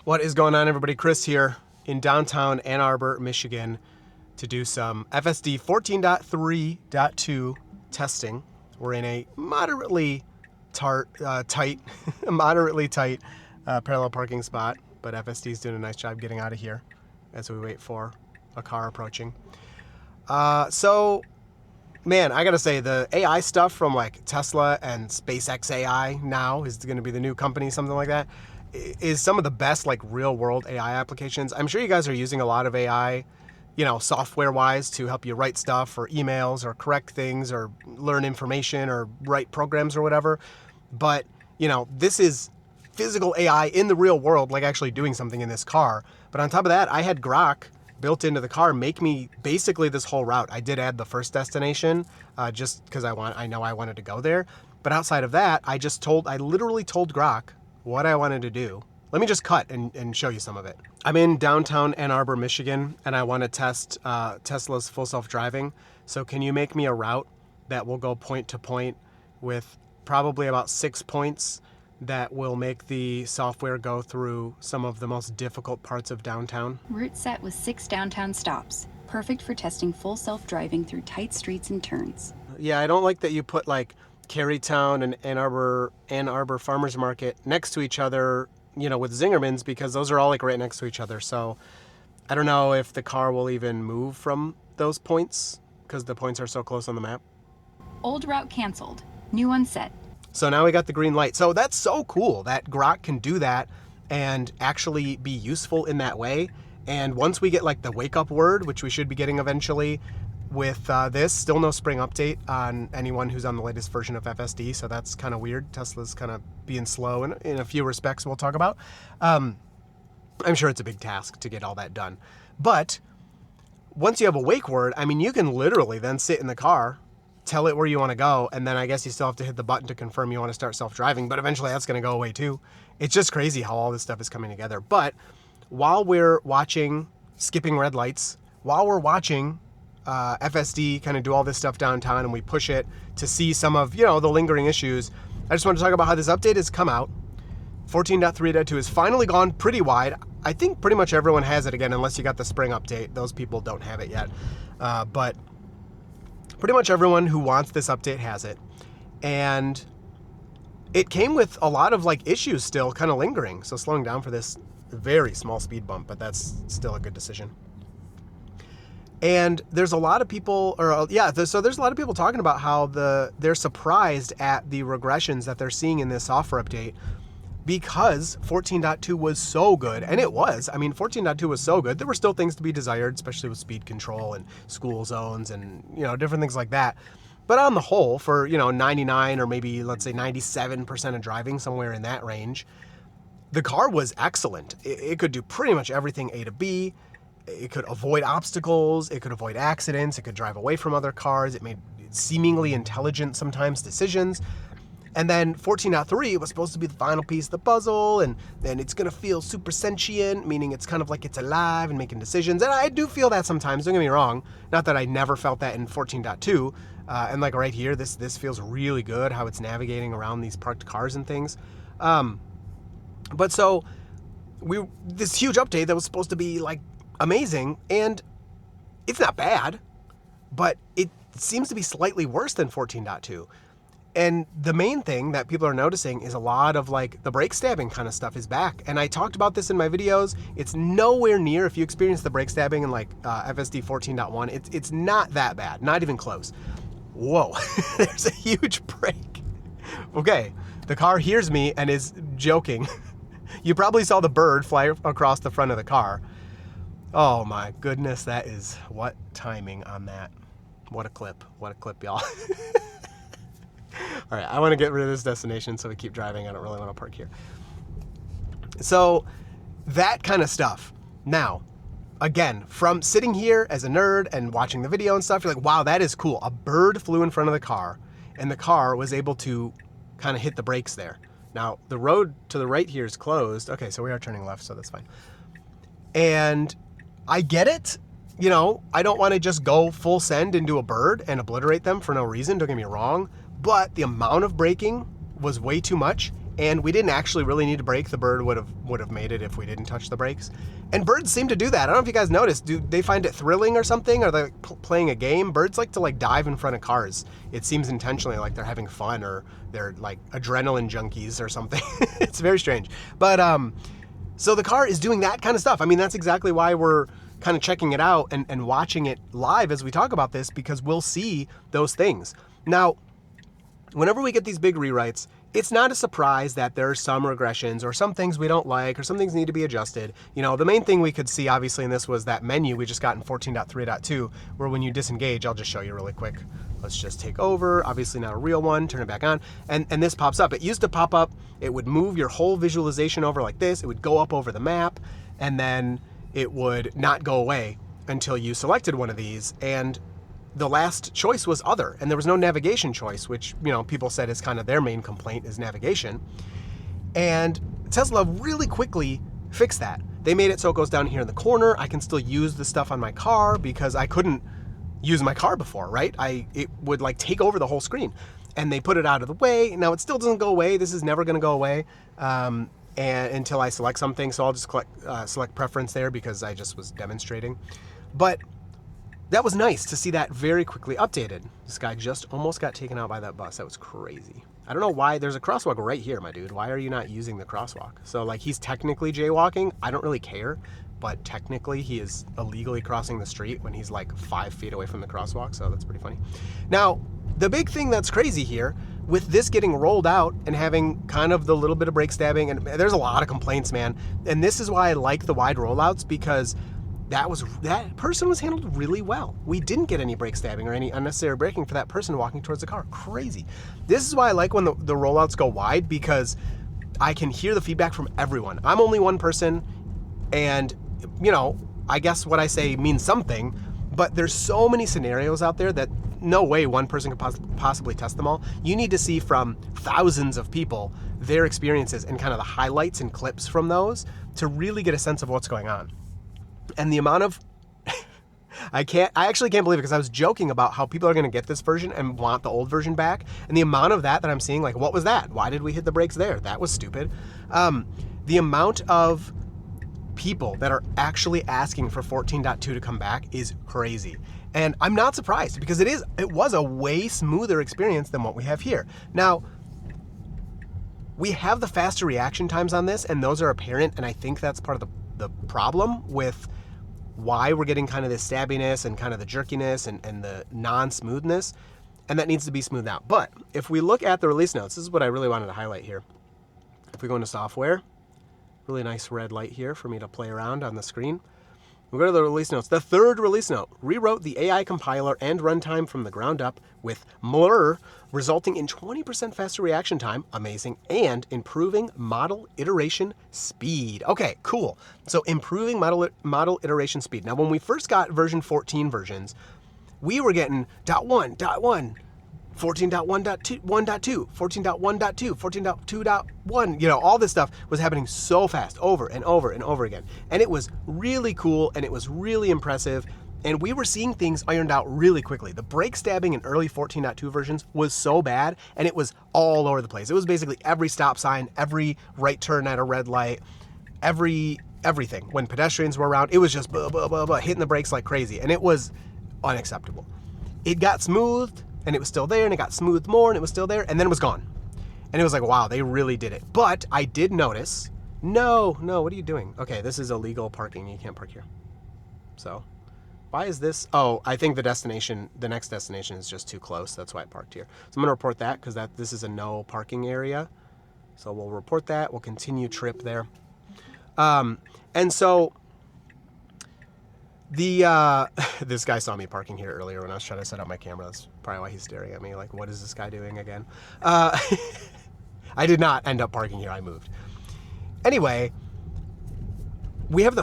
What is going on, everybody? Chris here in downtown Ann Arbor, Michigan to do some FSD 14.3.2 testing. We're in a moderately tight parallel parking spot, but FSD is doing a nice job getting out of here as we wait for a car approaching. So, man, I gotta say, the AI stuff from like Tesla and SpaceX AI now is going to be the new company, something like that, is some of the best like real world AI applications. I'm sure you guys are using a lot of AI, software wise to help you write stuff or emails or correct things or learn information or write programs or whatever. But, this is physical AI in the real world, like actually doing something in this car. But on top of that, I had Grok built into the car make me basically this whole route. I did add the first destination just because I know I wanted to go there. But outside of that, I literally told Grok what I wanted to do. Let me just cut and show you some of it. I'm in downtown Ann Arbor, Michigan, and I want to test Tesla's full self-driving. So can you make me a route that will go point to point with probably about 6 points that will make the software go through some of the most difficult parts of downtown? Route set with 6 downtown stops. Perfect for testing full self-driving through tight streets and turns. Yeah, I don't like that you put like Carytown and Ann Arbor Farmers Market next to each other, with Zingerman's, because those are all like right next to each other. So I don't know if the car will even move from those points because the points are so close on the map. Old route canceled. New one set. So now we got the green light. So that's so cool that Grok can do that and actually be useful in that way. And once we get like the wake up word, which we should be getting eventually with this, still no spring update on anyone who's on the latest version of FSD. So that's kind of weird. Tesla's kind of being slow in a few respects we'll talk about. I'm sure it's a big task to get all that done. But once you have a wake word, you can literally then sit in the car, tell it where you want to go, and then I guess you still have to hit the button to confirm you want to start self-driving, but eventually that's going to go away too. It's just crazy how all this stuff is coming together. But while we're watching skipping red lights, while we're watching FSD kind of do all this stuff downtown and we push it to see some of, the lingering issues, I just want to talk about how this update has come out. 14.3.2 has finally gone pretty wide. I think pretty much everyone has it again, unless you got the spring update. Those people don't have it yet. But pretty much everyone who wants this update has it. And it came with a lot of like issues still kind of lingering. So slowing down for this very small speed bump, but that's still a good decision. And there's a lot of people, so there's a lot of people talking about how they're surprised at the regressions that they're seeing in this software update because 14.2 was so good. And it was. 14.2 was so good. There were still things to be desired, especially with speed control and school zones and, different things like that. But on the whole, for, 99 or maybe let's say 97% of driving, somewhere in that range, the car was excellent. It could do pretty much everything A to B. It could avoid obstacles, it could avoid accidents, it could drive away from other cars, it made seemingly intelligent sometimes decisions. And then 14.3 was supposed to be the final piece of the puzzle, and it's gonna feel super sentient, meaning it's kind of like it's alive and making decisions. And I do feel that sometimes, don't get me wrong. Not that I never felt that in 14.2. And like right here, this feels really good, how it's navigating around these parked cars and things. But so, this huge update that was supposed to be like amazing, and it's not bad, but it seems to be slightly worse than 14.2. And the main thing that people are noticing is a lot of like the brake stabbing kind of stuff is back. And I talked about this in my videos. It's nowhere near, if you experience the brake stabbing in like FSD 14.1, it's not that bad, not even close. Whoa, there's a huge break. Okay, the car hears me and is joking. You probably saw the bird fly across the front of the car. Oh my goodness, that is, what timing on that. What a clip, y'all. All right, I want to get rid of this destination so we keep driving. I don't really want to park here. So that kind of stuff. Now, again, from sitting here as a nerd and watching the video and stuff, you're like, wow, that is cool. A bird flew in front of the car and the car was able to kind of hit the brakes there. Now, the road to the right here is closed. Okay, so we are turning left, so that's fine. And I get it. I don't want to just go full send into a bird and obliterate them for no reason. Don't get me wrong. But the amount of braking was way too much. and we didn't actually really need to brake. The bird would have made it if we didn't touch the brakes. And birds seem to do that. I don't know if you guys noticed. Do they find it thrilling or something? Are they playing a game? Birds like to like dive in front of cars. It seems intentionally, like they're having fun, or they're like adrenaline junkies or something. It's very strange. But so the car is doing that kind of stuff. I mean, that's exactly why we're kind of checking it out and watching it live as we talk about this, because we'll see those things. Now, whenever we get these big rewrites, it's not a surprise that there are some regressions or some things we don't like or some things need to be adjusted. You know, the main thing we could see obviously in this was that menu we just got in 14.3.2, where when you disengage, I'll just show you really quick. Let's just take over, obviously not a real one, turn it back on, and this pops up. It used to pop up, it would move your whole visualization over like this, it would go up over the map, and then it would not go away until you selected one of these, and the last choice was other, and there was no navigation choice, which, you know, people said is kind of their main complaint is navigation. And Tesla really quickly fixed that. They made it so it goes down here in the corner. I can still use the stuff on my car because I couldn't use my car before, right? It would like take over the whole screen, and they put it out of the way. Now it still doesn't go away. This is never going to go away and until I select something. So I'll just select preference there because I just was demonstrating. But that was nice to see that very quickly updated. This guy just almost got taken out by that bus. That was crazy. I don't know why. There's a crosswalk right here, my dude. Why are you not using the crosswalk? So like he's technically jaywalking. I don't really care, but technically he is illegally crossing the street when he's like 5 feet away from the crosswalk. So that's pretty funny. Now, the big thing that's crazy here with this getting rolled out and having kind of the little bit of brake stabbing, and there's a lot of complaints, man. And this is why I like the wide rollouts, because that person was handled really well. We didn't get any brake stabbing or any unnecessary braking for that person walking towards the car. Crazy. This is why I like when the rollouts go wide, because I can hear the feedback from everyone. I'm only one person, and, you know, I guess what I say means something, but there's so many scenarios out there that no way one person could possibly test them all. You need to see from thousands of people their experiences and kind of the highlights and clips from those to really get a sense of what's going on. And the amount of, I actually can't believe it, because I was joking about how people are going to get this version and want the old version back. And the amount of that I'm seeing, like, what was that? Why did we hit the brakes there? That was stupid. The amount of people that are actually asking for 14.2 to come back is crazy. And I'm not surprised, because it was a way smoother experience than what we have here. Now, we have the faster reaction times on this, and those are apparent, and I think that's part of the problem with why we're getting kind of this stabbiness and kind of the jerkiness and the non-smoothness, and that needs to be smoothed out. But if we look at the release notes, this is what I really wanted to highlight here. If we go into software, really nice red light here for me to play around on the screen. We go to the release notes. The third release note rewrote the AI compiler and runtime from the ground up with Mlur, resulting in 20% faster reaction time, amazing, and improving model iteration speed. Okay, cool. So improving model iteration speed. Now, when we first got version 14 versions, we were getting .1.1, 14.1.2, 14.1.2, 14.2.1, you know, all this stuff was happening so fast over and over and over again. And it was really cool, and it was really impressive, and we were seeing things ironed out really quickly. The brake stabbing in early 14.2 versions was so bad, and it was all over the place. It was basically every stop sign, every right turn at a red light, everything. When pedestrians were around, it was just hitting the brakes like crazy, and it was unacceptable. It got smoothed, and it was still there, and it got smoothed more, and it was still there, and then it was gone. And it was like, wow, they really did it. But I did notice, no, what are you doing? Okay, this is illegal parking. You can't park here. So why is this? Oh, I think the next destination is just too close. That's why I parked here. So I'm gonna report that, because this is a no parking area. So we'll report that. We'll continue trip there. And so this guy saw me parking here earlier when I was trying to set up my camera. That's probably why he's staring at me like, what is this guy doing again? I did not end up parking here. I moved. Anyway, we have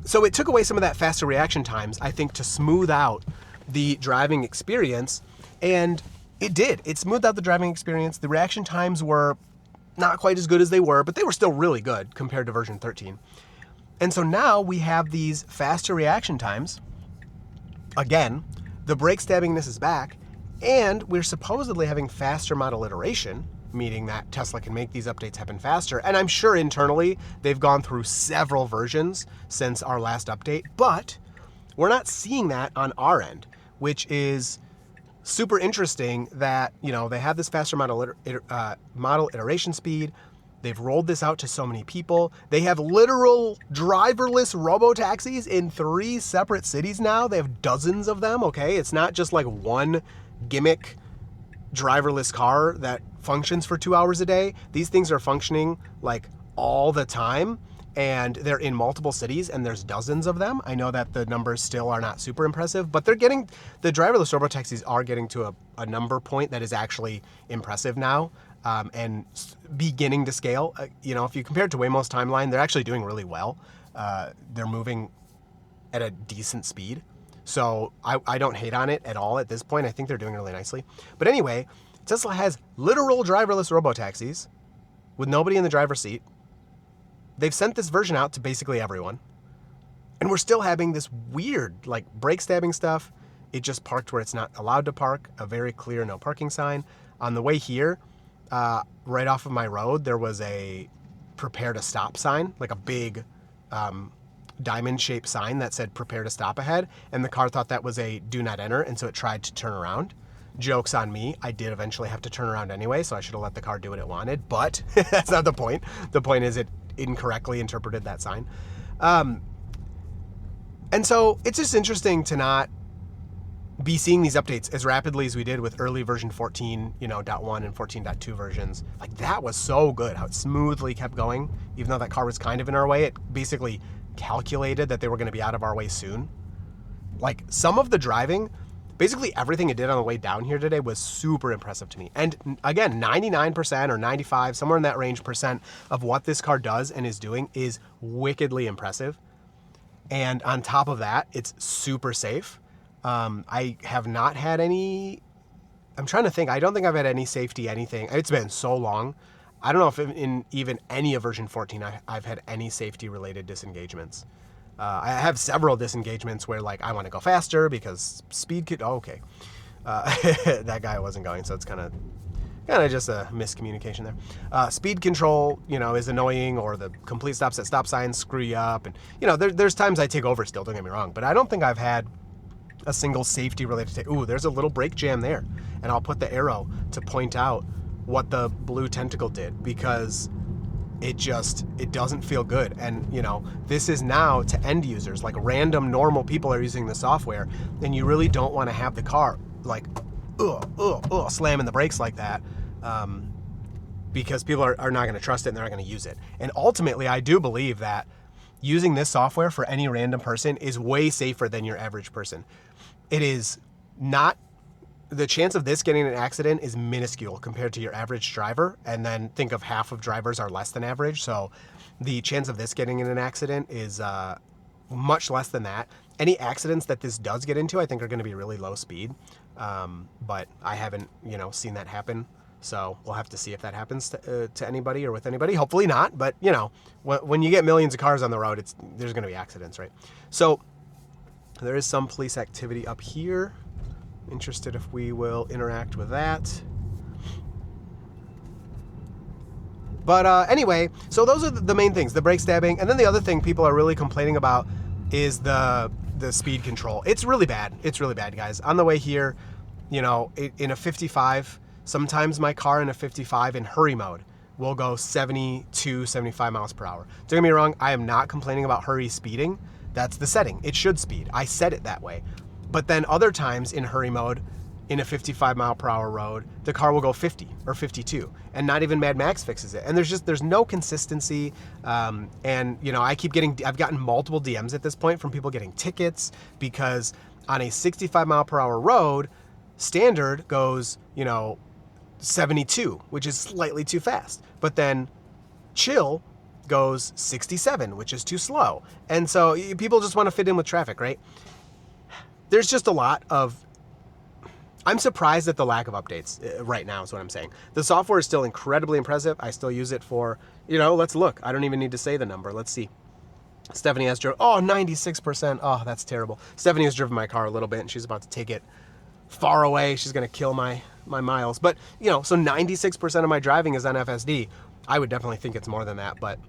so it took away some of that faster reaction times, I think, to smooth out the driving experience. And it did. It smoothed out the driving experience. The reaction times were not quite as good as they were, but they were still really good compared to version 13. And so now we have these faster reaction times. Again, the brake stabbingness is back, and we're supposedly having faster model iteration, meaning that Tesla can make these updates happen faster. And I'm sure internally they've gone through several versions since our last update, but we're not seeing that on our end, which is super interesting that, you know, they have this faster model iteration speed. They've rolled this out to so many people. They have literal driverless robo-taxis in 3 separate cities now. They have dozens of them, okay? It's not just like one gimmick driverless car that functions for 2 hours a day. These things are functioning like all the time, and they're in multiple cities, and there's dozens of them. I know that the numbers still are not super impressive, but the driverless robotaxis are getting to a number point that is actually impressive now, and beginning to scale. You know, if you compare it to Waymo's timeline, they're actually doing really well. They're moving at a decent speed. So I don't hate on it at all at this point. I think they're doing really nicely. But anyway, Tesla has literal driverless robotaxis with nobody in the driver's seat. They've sent this version out to basically everyone. And we're still having this weird, like, brake stabbing stuff. It just parked where it's not allowed to park, a very clear no parking sign. On the way here, right off of my road, there was a prepare to stop sign, like a big diamond-shaped sign that said prepare to stop ahead, and the car thought that was a do not enter, and so it tried to turn around. Joke's on me. I did eventually have to turn around anyway, so I should have let the car do what it wanted, but that's not the point. The point is it incorrectly interpreted that sign. And so it's just interesting to not be seeing these updates as rapidly as we did with early version 14, you know, .1 and 14.2 versions. Like, that was so good, how it smoothly kept going. Even though that car was kind of in our way, it basically calculated that they were going to be out of our way soon. Like, some of the driving, basically everything it did on the way down here today was super impressive to me. And again, 99% or 95, somewhere in that range percent of what this car does and is doing is wickedly impressive. And on top of that, it's super safe. I have not had any, I'm trying to think, I don't think I've had any safety anything. It's been so long. I don't know if in even any of version 14 I've had any safety related disengagements. I have several disengagements where, like, I want to go faster because speed could, oh, okay. That guy wasn't going, so it's kind of just a miscommunication there. Speed control, you know, is annoying, or the complete stops at stop signs screw you up. And, you know, there's times I take over still, don't get me wrong, but I don't think I've had a single safety related ooh, there's a little brake jam there. And I'll put the arrow to point out what the blue tentacle did, because it doesn't feel good. And, you know, this is now to end users, like random normal people are using the software, and you really don't want to have the car like slamming the brakes like that, because people are not going to trust it and they're not going to use it. And ultimately, I do believe that using this software for any random person is way safer than your average person. It is not, the chance of this getting in an accident is minuscule compared to your average driver. And then think of half of drivers are less than average. So the chance of this getting in an accident is much less than that. Any accidents that this does get into, I think, are going to be really low speed. But I haven't, you know, seen that happen. So we'll have to see if that happens to anybody or with anybody. Hopefully not. But, you know, when you get millions of cars on the road, there's going to be accidents, right? So there is some police activity up here. Interested if we will interact with that. But anyway, so those are the main things, the brake stabbing. And then the other thing people are really complaining about is the speed control. It's really bad. It's really bad, guys. On the way here, you know, in a 55, sometimes my car in a 55 in hurry mode will go 72, 75 miles per hour. Don't get me wrong, I am not complaining about hurry speeding. That's the setting. It should speed. I set it that way. But then other times in hurry mode, in a 55 mile per hour road, the car will go 50 or 52, and not even Mad Max fixes it. And there's no consistency. And, you know, I've gotten multiple DMs at this point from people getting tickets because on a 65 mile per hour road, standard goes, you know, 72, which is slightly too fast. But then chill goes 67, which is too slow. And so people just want to fit in with traffic, right? There's just a lot of, I'm surprised at the lack of updates right now is what I'm saying. The software is still incredibly impressive. I still use it for, you know, let's look. I don't even need to say the number. Let's see. Stephanie has driven, 96%. Oh, that's terrible. Stephanie has driven my car a little bit and she's about to take it far away. She's going to kill my my miles. But, you know, so 96% of my driving is on FSD. I would definitely think it's more than that, but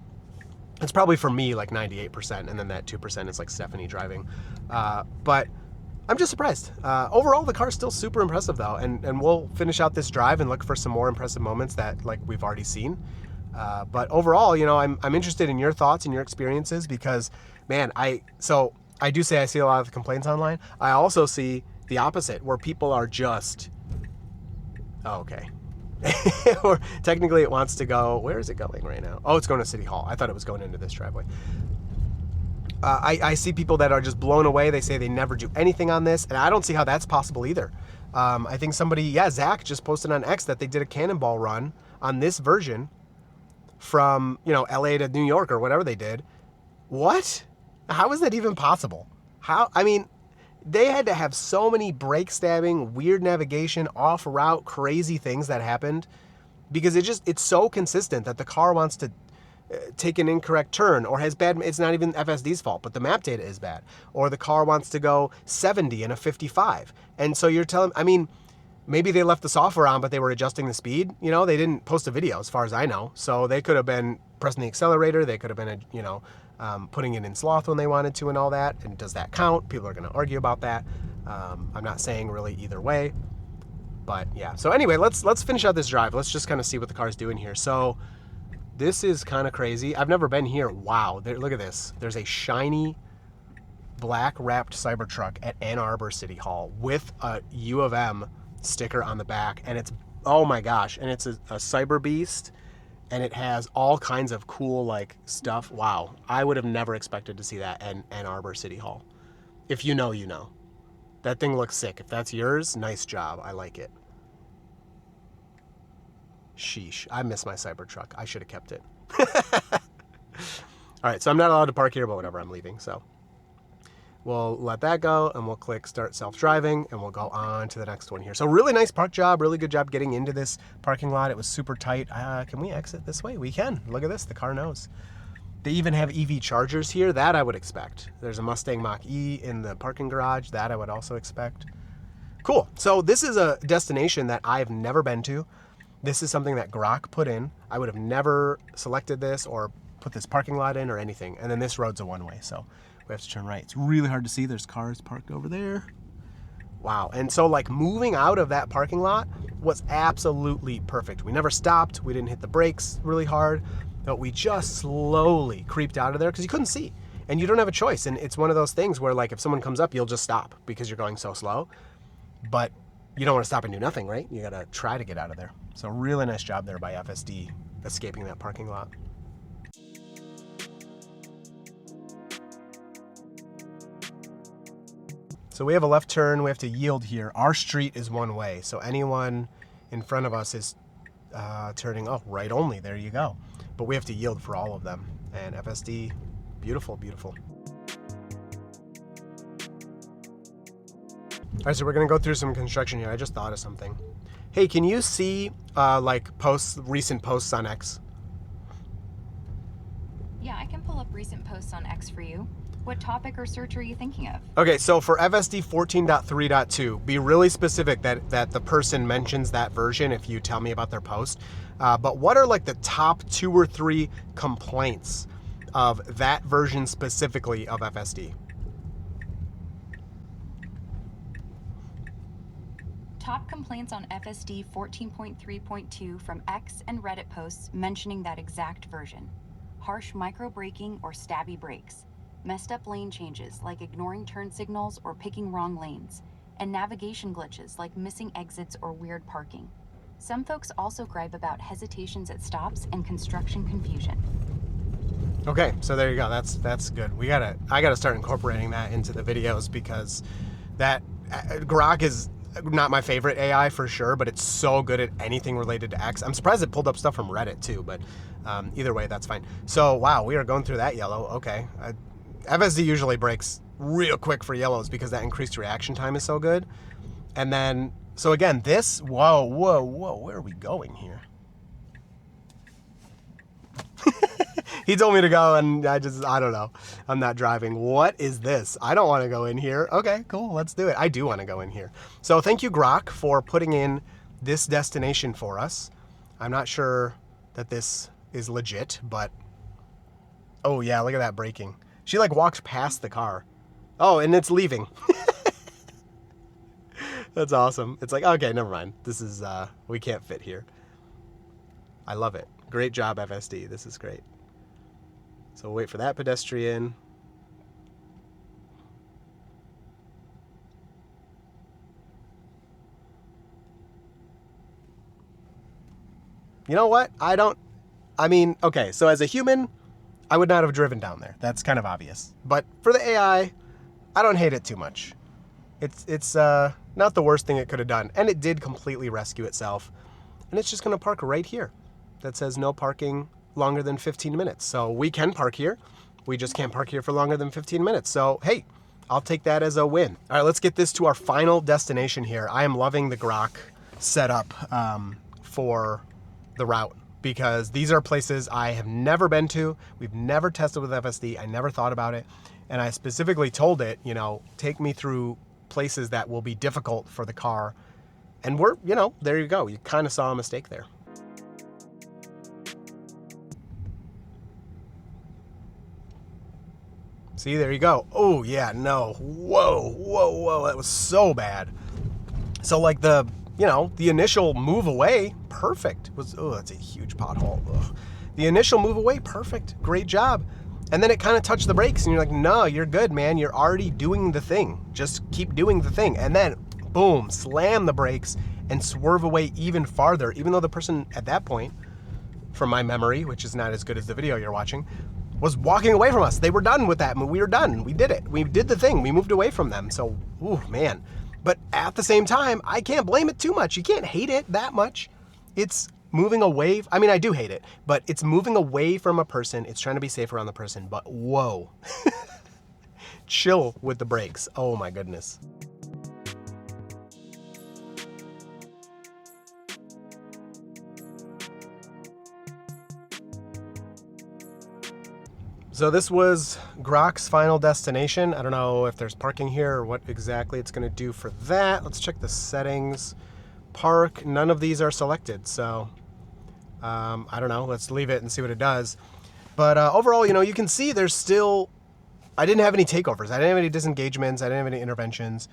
it's probably for me like 98%, and then that 2% is like Stephanie driving. But I'm just surprised. Overall, the car's still super impressive though, and we'll finish out this drive and look for some more impressive moments that like we've already seen. But overall, you know, I'm interested in your thoughts and your experiences because, man, I do say I see a lot of the complaints online. I also see the opposite, where people are just, oh, okay. Or technically it wants to go, where is it going right now? Oh, it's going to City Hall. I thought it was going into this driveway. I see people that are just blown away. They say they never do anything on this, and I don't see how that's possible either. I think somebody, Zach just posted on X that they did a cannonball run on this version from, you know, LA to New York or whatever they did. What? How is that even possible? I mean, they had to have so many brake stabbing, weird navigation, off route, crazy things that happened because it's so consistent that the car wants to take an incorrect turn or has bad, it's not even FSD's fault, but the map data is bad. Or the car wants to go 70 in a 55. And so you're telling, I mean, maybe they left the software on, but they were adjusting the speed. You know, they didn't post a video as far as I know. So they could have been pressing the accelerator. They could have been, you know, putting it in sloth when they wanted to and all that. And does that count? People are going to argue about that. I'm not saying really either way, but yeah. So anyway, let's finish out this drive. Let's just kind of see what the car's doing here. So this is kind of crazy. I've never been here. Wow. Look at this. There's a shiny black wrapped Cybertruck at Ann Arbor City Hall with a U of M sticker on the back. And it's, oh my gosh. And it's a Cyber Beast. And it has all kinds of cool like stuff. Wow. I would have never expected to see that at Ann Arbor City Hall. If you know, you know. That thing looks sick. If that's yours, nice job. I like it. Sheesh. I miss my Cybertruck. I should have kept it. All right, so I'm not allowed to park here, but whatever, I'm leaving. So we'll let that go, and we'll click Start Self-Driving, and we'll go on to the next one here. So really nice park job, really good job getting into this parking lot. It was super tight. Can we exit this way? We can. Look at this. The car knows. They even have EV chargers here. That I would expect. There's a Mustang Mach-E in the parking garage. That I would also expect. Cool. So this is a destination that I've never been to. This is something that Grok put in. I would have never selected this or put this parking lot in or anything. And then this road's a one-way, so we have to turn right. It's really hard to see. There's cars parked over there. Wow. And so like moving out of that parking lot was absolutely perfect. We never stopped. We didn't hit the brakes really hard, but we just slowly creeped out of there because you couldn't see. And you don't have a choice. And it's one of those things where like if someone comes up, you'll just stop because you're going so slow. But you don't want to stop and do nothing, right? You got to try to get out of there. So really nice job there by FSD escaping that parking lot. So we have a left turn. We have to yield here. Our street is one way. So anyone in front of us is turning, oh, right only. There you go. But we have to yield for all of them. And FSD, beautiful, beautiful. All right, so we're gonna go through some construction here. I just thought of something. Hey, can you see like recent posts on X? Yeah, I can pull up recent posts on X for you. What topic or search are you thinking of? Okay, so for FSD 14.3.2, be really specific that the person mentions that version if you tell me about their post. But what are like the top 2 or 3 complaints of that version specifically of FSD? Top complaints on FSD 14.3.2 from X and Reddit posts mentioning that exact version. Harsh micro-braking or stabby brakes. Messed up lane changes like ignoring turn signals or picking wrong lanes. And navigation glitches like missing exits or weird parking. Some folks also gripe about hesitations at stops and construction confusion. Okay, so there you go. That's good. I gotta start incorporating that into the videos because that Grok is not my favorite AI for sure, but it's so good at anything related to X. I'm surprised it pulled up stuff from Reddit too, but either way, that's fine. So wow, we are going through that yellow. Okay, FSD usually breaks real quick for yellows because that increased reaction time is so good. And then, so again, this, whoa, where are we going here? He told me to go and I don't know. I'm not driving. What is this? I don't want to go in here. Okay, cool. Let's do it. I do want to go in here. So thank you, Grok, for putting in this destination for us. I'm not sure that this is legit, but oh yeah, look at that braking. She like walks past the car. Oh, and it's leaving. That's awesome. It's like, okay, never mind. This is, we can't fit here. I love it. Great job, FSD. This is great. So we'll wait for that pedestrian. You know what? I mean, okay, so as a human, I would not have driven down there. That's kind of obvious. But for the AI, I don't hate it too much. It's not the worst thing it could have done. And it did completely rescue itself. And it's just going to park right here. That says no parking longer than 15 minutes. So we can park here. We just can't park here for longer than 15 minutes. So, hey, I'll take that as a win. All right, let's get this to our final destination here. I am loving the Grok setup for the route, because these are places I have never been to. We've never tested with FSD. I never thought about it. And I specifically told it, you know, take me through places that will be difficult for the car. And we're, you know, there you go. You kind of saw a mistake there. See, there you go. Oh, yeah, no. Whoa, whoa, whoa. That was so bad. So, like, the initial move away, perfect. Oh, that's a huge pothole. Ugh. The initial move away, perfect. Great job. And then it kind of touched the brakes, and you're like, no, you're good, man. You're already doing the thing. Just keep doing the thing. And then, boom, slam the brakes and swerve away even farther, even though the person at that point, from my memory, which is not as good as the video you're watching, was walking away from us. They were done with that. We were done. We did it. We did the thing. We moved away from them. So, ooh, man. But at the same time, I can't blame it too much. You can't hate it that much. It's moving away. I mean, I do hate it, but it's moving away from a person. It's trying to be safe around the person, but whoa. Chill with the brakes. Oh my goodness. So this was Grok's final destination. I don't know if there's parking here or what exactly it's going to do for that. Let's check the settings. Park, none of these are selected. So I don't know. Let's leave it and see what it does. But overall, you know, you can see there's still, I didn't have any takeovers. I didn't have any disengagements. I didn't have any interventions.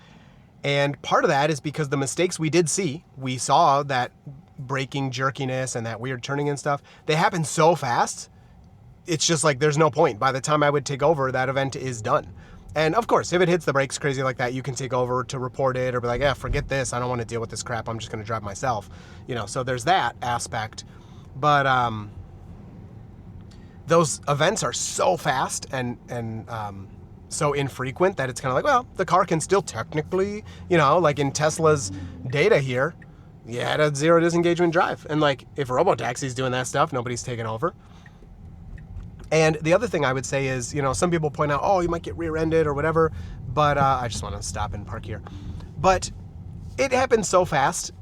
And part of that is because the mistakes we did see, we saw that braking jerkiness and that weird turning and stuff, they happen so fast. It's just like, there's no point. By the time I would take over, that event is done. And of course, if it hits the brakes crazy like that, you can take over to report it or be like, yeah, forget this. I don't want to deal with this crap. I'm just going to drive myself. You know, so there's that aspect. But those events are so fast and so infrequent that it's kind of like, well, the car can still technically, you know, like in Tesla's data here, you had a zero disengagement drive. And like, if Robotaxi's doing that stuff, nobody's taking over. And the other thing I would say is, you know, some people point out, oh, you might get rear-ended or whatever, but I just want to stop and park here. But it happens so fast,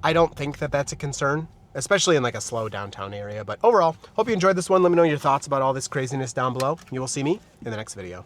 I don't think that that's a concern, especially in like a slow downtown area. But overall, hope you enjoyed this one. Let me know your thoughts about all this craziness down below. You will see me in the next video.